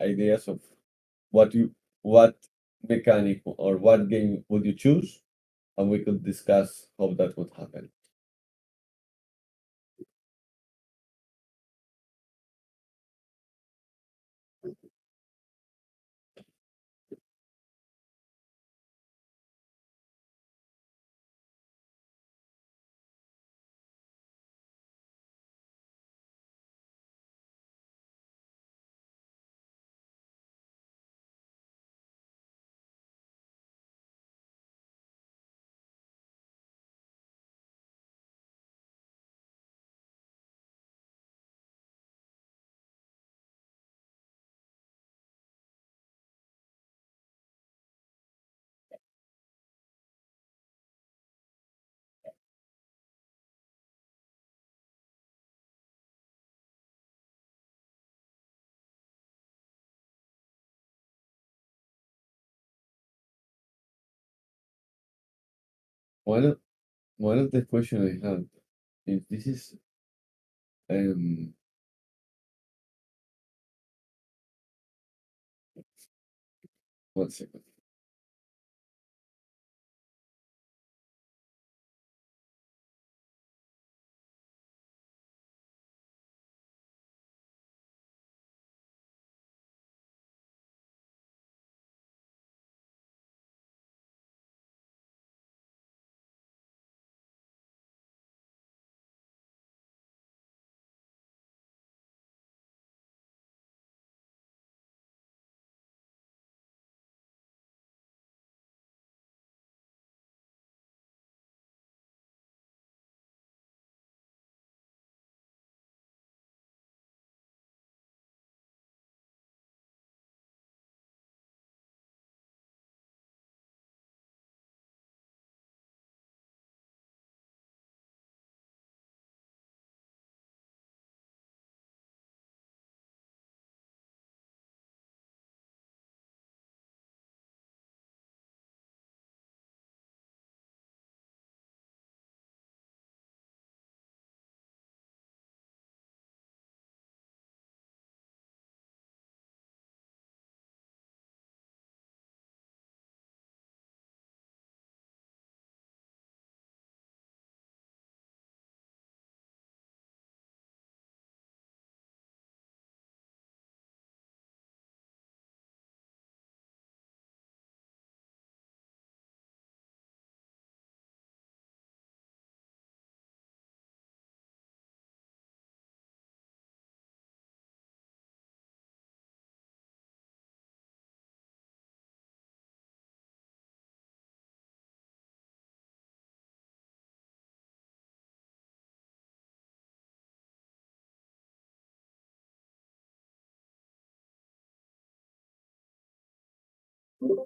ideas of what mechanic or what game would you choose, and we could discuss how that would happen. One of the questions I have is this is um one second.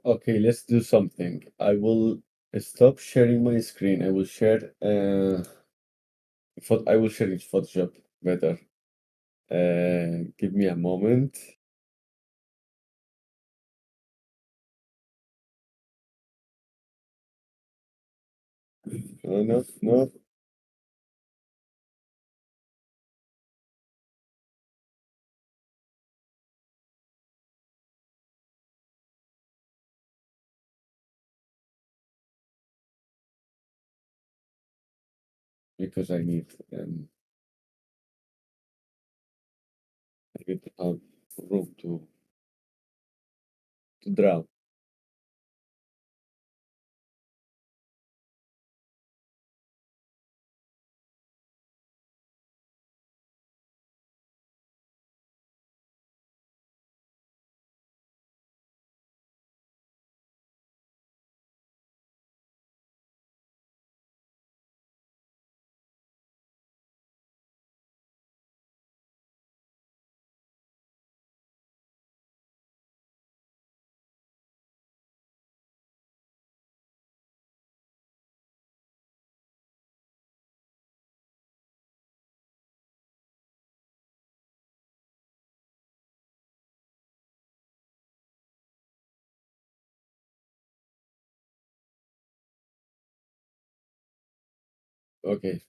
Okay, let's do something. I will stop sharing my screen. I will share I will share in Photoshop better. Give me a moment. No, no, no. Because I need to have room to draw. Okay.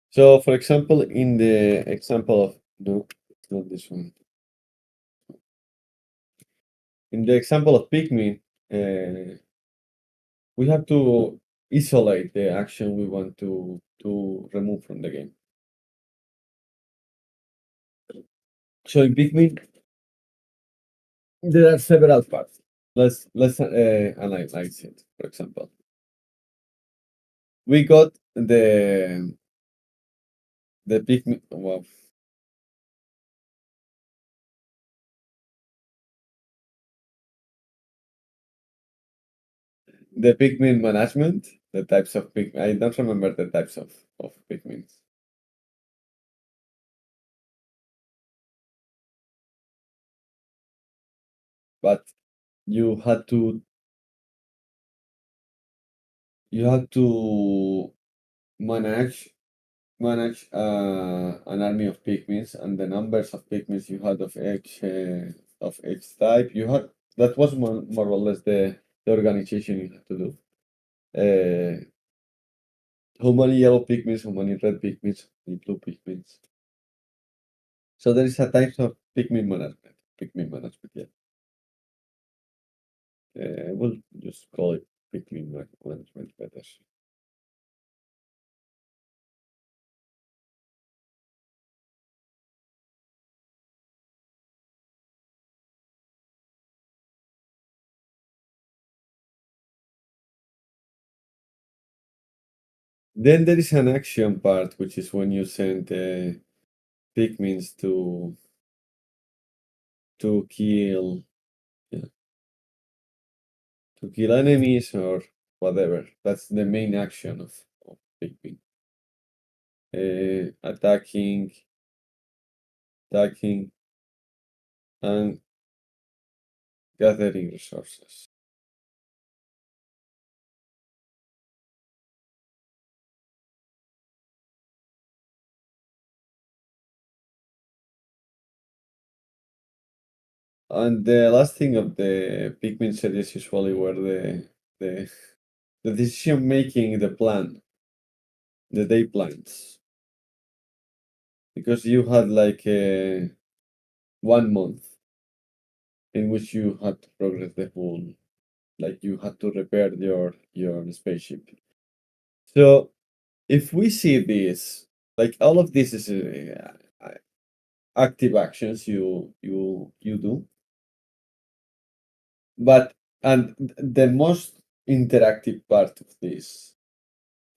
So, for example, in the example of no, it's not this one. In the example of Pikmin, we have to isolate the action we want to remove from the game. So in Pikmin, there are several parts. Let's analyze it. For example, we got the Pikmin. Well, the Pikmin management, the types of Pikmin. I don't remember the types of Pikmins. But you had to you had to manage an army of Pikmins and the numbers of Pikmins you had of each type. You had that was more or less the organization you had to do. How many yellow Pikmins, how many red Pikmins, how many blue Pikmins. So there is a type of Pikmin management. Pikmin management, yeah. We'll just call it Pikmin management better. Then there is an action part, which is when you send Pikmins to kill to kill enemies or whatever. That's the main action of Pikmin. Attacking, and gathering resources. And the last thing of the Pikmin series usually were the the decision making, the plan, the day plans, because you had like 1 month in which you had to progress the whole, like you had to repair your spaceship. So if we see this, like all of this is active actions you do, but and the most interactive part of this,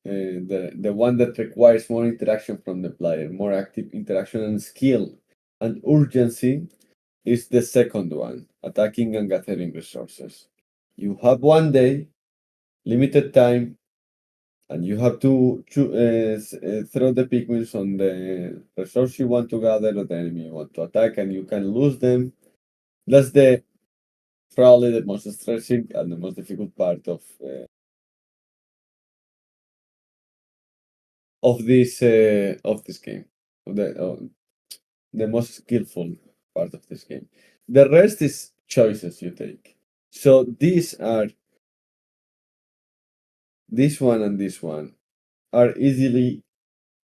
the one that requires more interaction from the player, more active interaction and skill, and urgency is the second one, attacking and gathering resources. You have one day, limited time, and you have to throw the pigments on the resource you want to gather or the enemy you want to attack, and you can lose them. That's the probably the most stressing and the most difficult part of this game, the most skillful part of this game. The rest is choices you take. So this one and this one are easily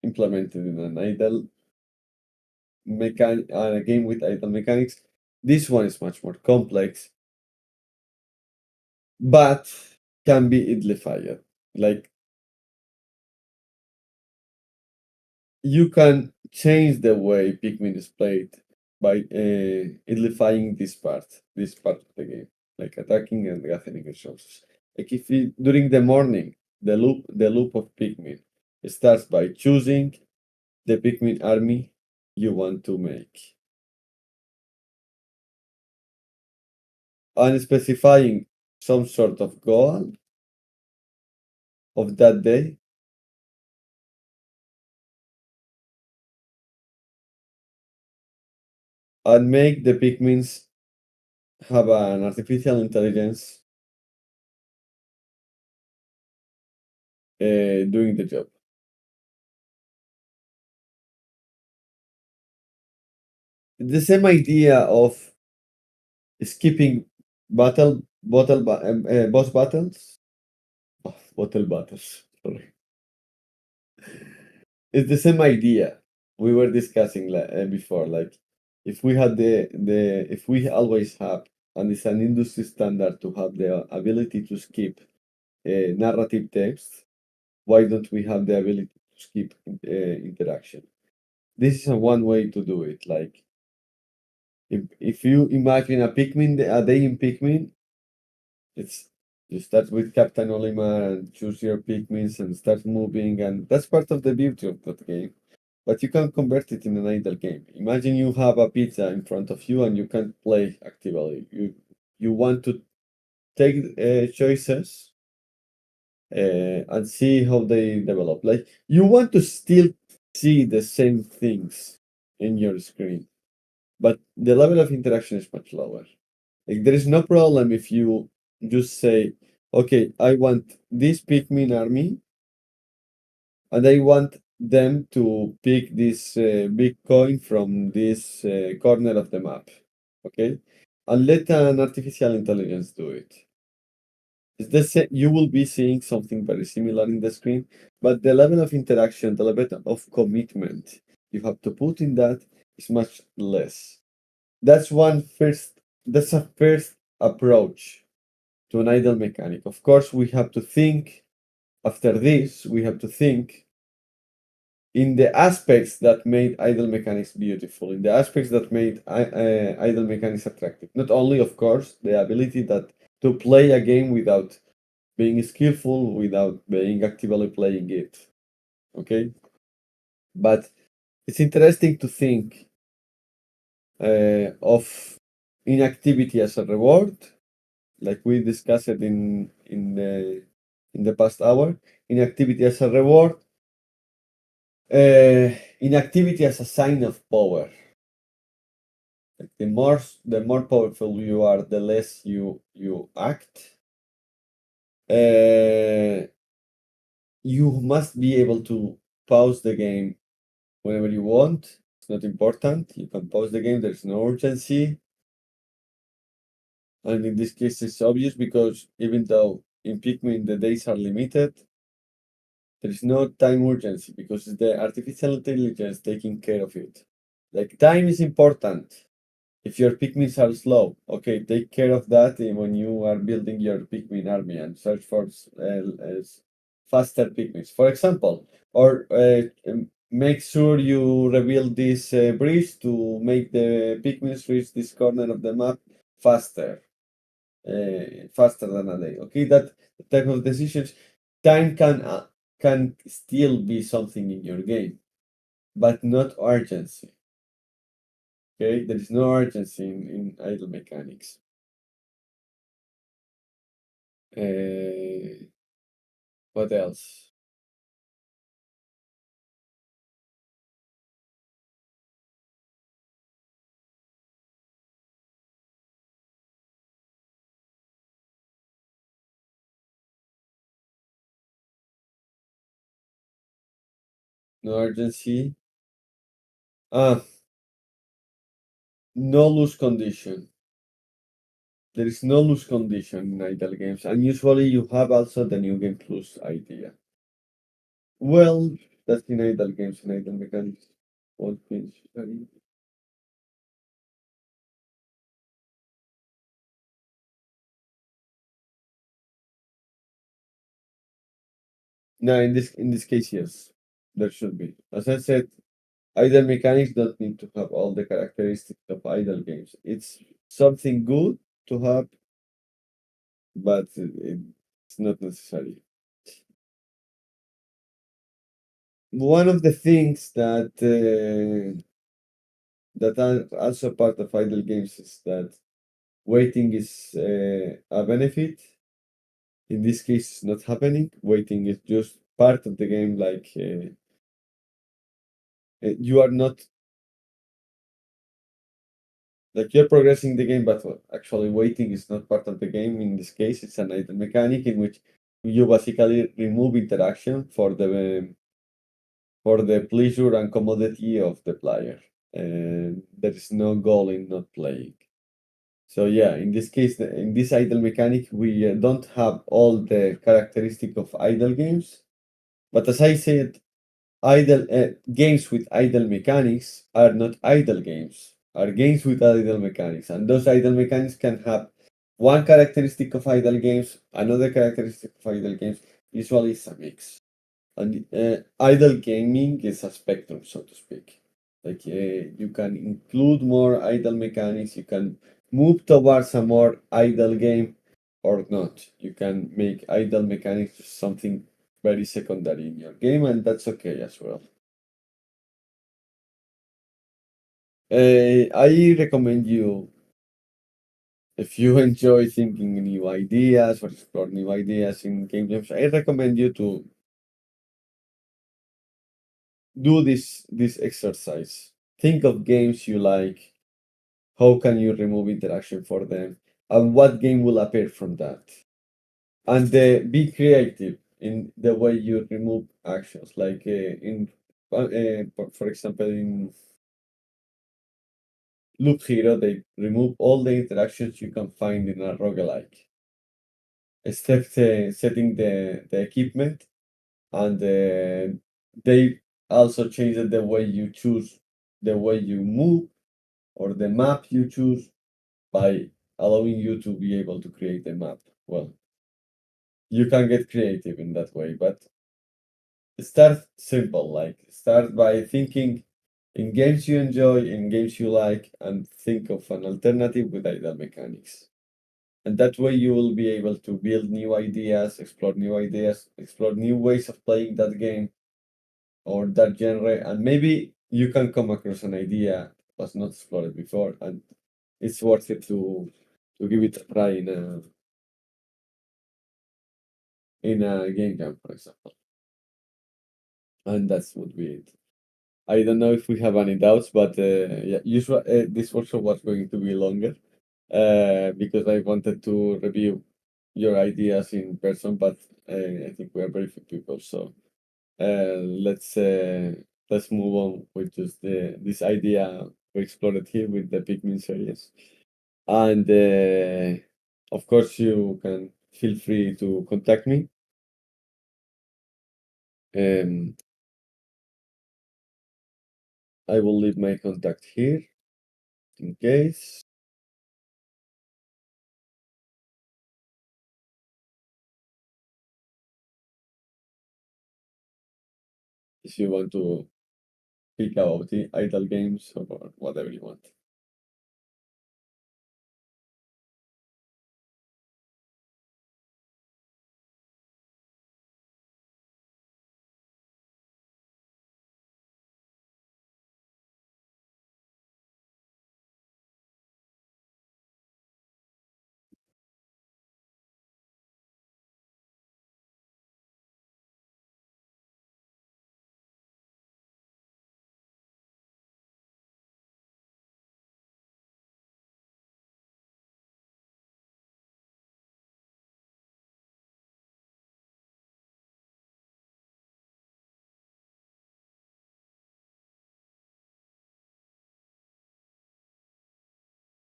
implemented in an idle a game with idle mechanics. This one is much more complex, but can be idlified. Like you can change the way Pikmin is played by idlifying this part of the game, like attacking and gathering resources. Like if during the morning, the loop of Pikmin starts by choosing the Pikmin army you want to make and specifying some sort of goal of that day. And make the Pikmins have an artificial intelligence doing the job. The same idea of skipping boss battles. Oh, battle battles. Sorry, it's the same idea we were discussing before. Like if we had if we always have, and it's an industry standard to have the ability to skip narrative text, why don't we have the ability to skip interaction? This is one way to do it. Like if you imagine a day in Pikmin, it's you start with Captain Olimar and choose your Pikmins and start moving, and that's part of the beauty of that game. But you can convert it in an idle game. Imagine you have a pizza in front of you and you can't play actively. You want to take choices and see how they develop. Like you want to still see the same things in your screen, but the level of interaction is much lower. Like there is no problem if you just say, okay, I want this Pikmin army, and I want them to pick this big coin from this corner of the map. Okay, and let an artificial intelligence do it. It's the same, you will be seeing something very similar in the screen, but the level of interaction, the level of commitment you have to put in that is much less. That's that's a first approach to an idle mechanic. Of course, we have to think after this, we have to think in the aspects that made idle mechanics beautiful, in the aspects that made idle mechanics attractive. Not only, of course, the ability that to play a game without being skillful, without being actively playing it. Okay, but it's interesting to think of inactivity as a reward, like we discussed it in the past hour. Inactivity as a reward, inactivity as a sign of power. Like the more powerful you are, the less you act. You must be able to pause the game whenever you want. It's not important. You can pause the game. There's no urgency. And in this case, it's obvious because even though in Pikmin the days are limited, there is no time urgency because it's the artificial intelligence taking care of it. Like time is important. If your Pikmins are slow, okay, take care of that when you are building your Pikmin army and search for faster Pikmins, for example, or make sure you rebuild this bridge to make the Pikmins reach this corner of the map faster, faster than a day. Okay, that type of decisions, time can still be something in your game, but not urgency. Okay, there is no urgency in idle mechanics. What else? No urgency. No lose condition. There is no lose condition in idle games, and usually you have also the new game plus idea. Well, that's in idle games and idle mechanics. Won't finish. No, in this case, yes, there should be. As I said, idle mechanics don't need to have all the characteristics of idle games. It's something good to have, but it's not necessary. One of the things that are also part of idle games is that waiting is a benefit. In this case, it's not happening. Waiting is just part of the game. Like you are not like you're progressing the game, but actually waiting is not part of the game. In this case, it's an idle mechanic in which you basically remove interaction for the pleasure and commodity of the player, and there is no goal in not playing. So yeah, in this case, in this idle mechanic, we don't have all the characteristic of idle games. But as I said, idle games with idle mechanics are not idle games, are games with idle mechanics, and those idle mechanics can have one characteristic of idle games, another characteristic of idle games. Usually, it's a mix. And idle gaming is a spectrum, so to speak. Like you can include more idle mechanics, you can move towards a more idle game, or not. You can make idle mechanics something very secondary in your game, and that's okay as well. I recommend you, if you enjoy thinking new ideas or explore new ideas in game jams, I recommend you to do this exercise. Think of games you like. How can you remove interaction for them? And what game will appear from that? And be creative in the way you remove actions. Like for example, in Loop Hero, they remove all the interactions you can find in a roguelike, except setting the equipment, and they also changed the way you choose, the way you move, or the map you choose by allowing you to be able to create a map. Well, you can get creative in that way, but start simple. Like start by thinking in games you enjoy, in games you like, and think of an alternative with idle mechanics. And that way you will be able to build new ideas, explore new ways of playing that game or that genre, and maybe you can come across an idea that was not explored before, and it's worth it to give it a try in a game jam, for example. And that would be it. I don't know if we have any doubts, but yeah, usually this workshop was going to be longer because I wanted to review your ideas in person, but I think we are very few people, so uh, let's uh, let's move on with just this idea we explored here with the Pikmin series, and of course you can feel free to contact me. Um, I will leave my contact here in case. If you want to speak about the idle games or whatever you want.